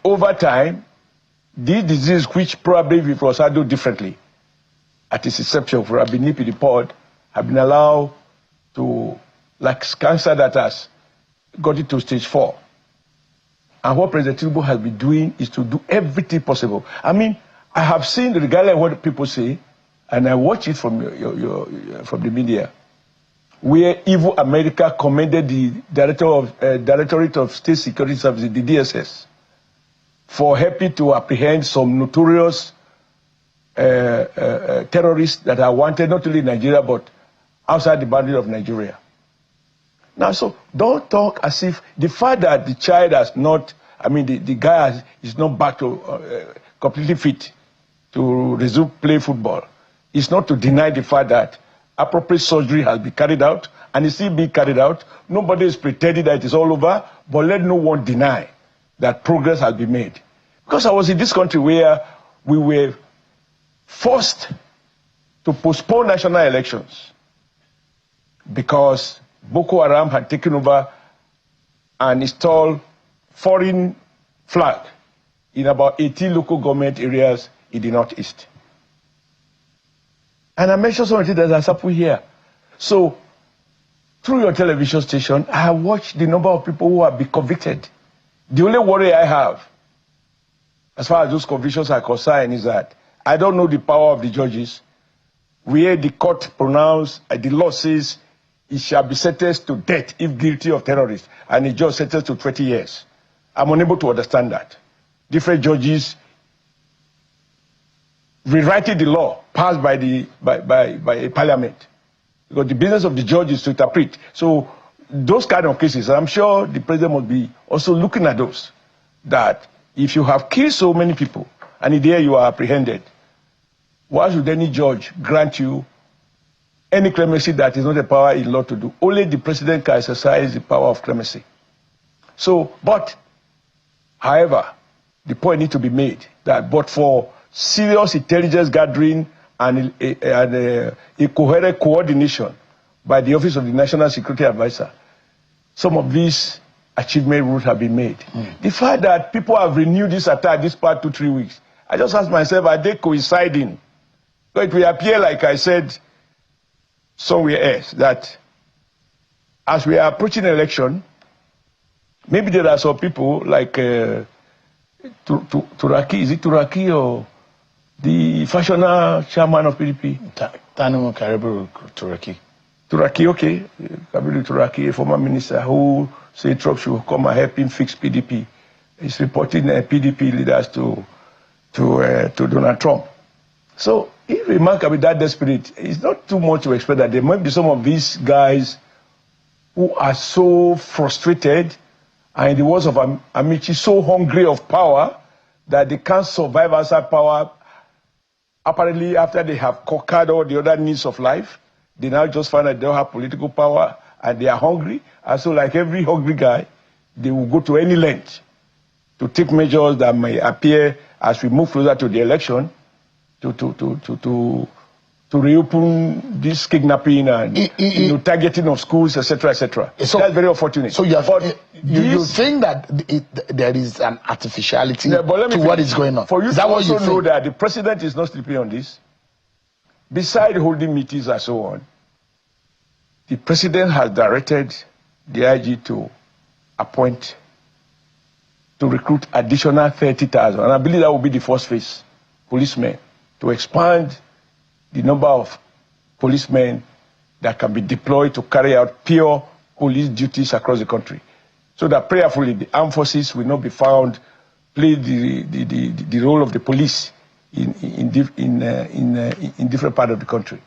over time, this disease, which probably if it was handled differently, at its inception for a nipidipod, have been allowed to, like cancer that has got it to stage 4. And what President Tinubu has been doing is to do everything possible. I mean, I have seen, regardless of what people say, and I watch it from from the media, where Evil America commended the Directorate of State Security Services, the DSS, for helping to apprehend some notorious terrorists that are wanted not only in Nigeria but outside the boundary of Nigeria. Now, so don't talk as if the fact that the child has not, I mean, the guy is not back to completely fit to resume play football. It's not to deny the fact that appropriate surgery has been carried out and is still being carried out. Nobody is pretending that it is all over, but let no one deny that progress has been made. Because I was in this country where we were forced to postpone national elections because Boko Haram had taken over and installed foreign flag in about 18 local government areas in the Northeast. And I mentioned some of the things that has happened here. So, through your television station, I have watched the number of people who have been convicted. The only worry I have, as far as those convictions are concerned, is that I don't know the power of the judges. Where the court pronounced, the law says, it shall be sentenced to death if guilty of terrorism, and the judge sentenced to 20 years. I'm unable to understand that. Different judges rewriting the law passed by a parliament. Because the business of the judge is to interpret. So those kind of cases, I'm sure the president must be also looking at those. That if you have killed so many people, and there you are apprehended, why should any judge grant you any clemency that is not a power in law to do? Only the president can exercise the power of clemency. So, but, however, the point needs to be made that but for serious intelligence gathering and a coherent coordination by the Office of the National Security Advisor, some of these achievements would have been made. The fact that people have renewed this attack this past 2-3 weeks, I just asked myself, are they coinciding? So it will appear, like I said somewhere else, that as we are approaching an election, maybe there are some people like Turaki, is it Turaki or the fashioner chairman of PDP? Tanimu Karibu Turaki. Turaki, okay. Kabiru Turaki, a former minister who said Trump should come and help him fix PDP. He's reporting PDP leaders to Donald Trump. So, if we mark with that desperate, it's not too much to expect that there might be some of these guys who are so frustrated and, in the words of Amici, so hungry of power that they can't survive outside power. Apparently, after they have conquered all the other needs of life, they now just find that they don't have political power and they are hungry. And so, like every hungry guy, they will go to any length to take measures that may appear as we move closer to the election to reopen this kidnapping and targeting of schools, etc., etc. So that's very unfortunate. So you think that there is an artificiality to what is going on? For you to also know that the president is not sleeping on this. Besides holding meetings and so on, the president has directed the IG to appoint, to recruit additional 30,000. And I believe that will be the first phase, policemen, to expand the number of policemen that can be deployed to carry out pure police duties across the country. So that prayerfully the armed forces will not be found play the role of the police in different parts of the country.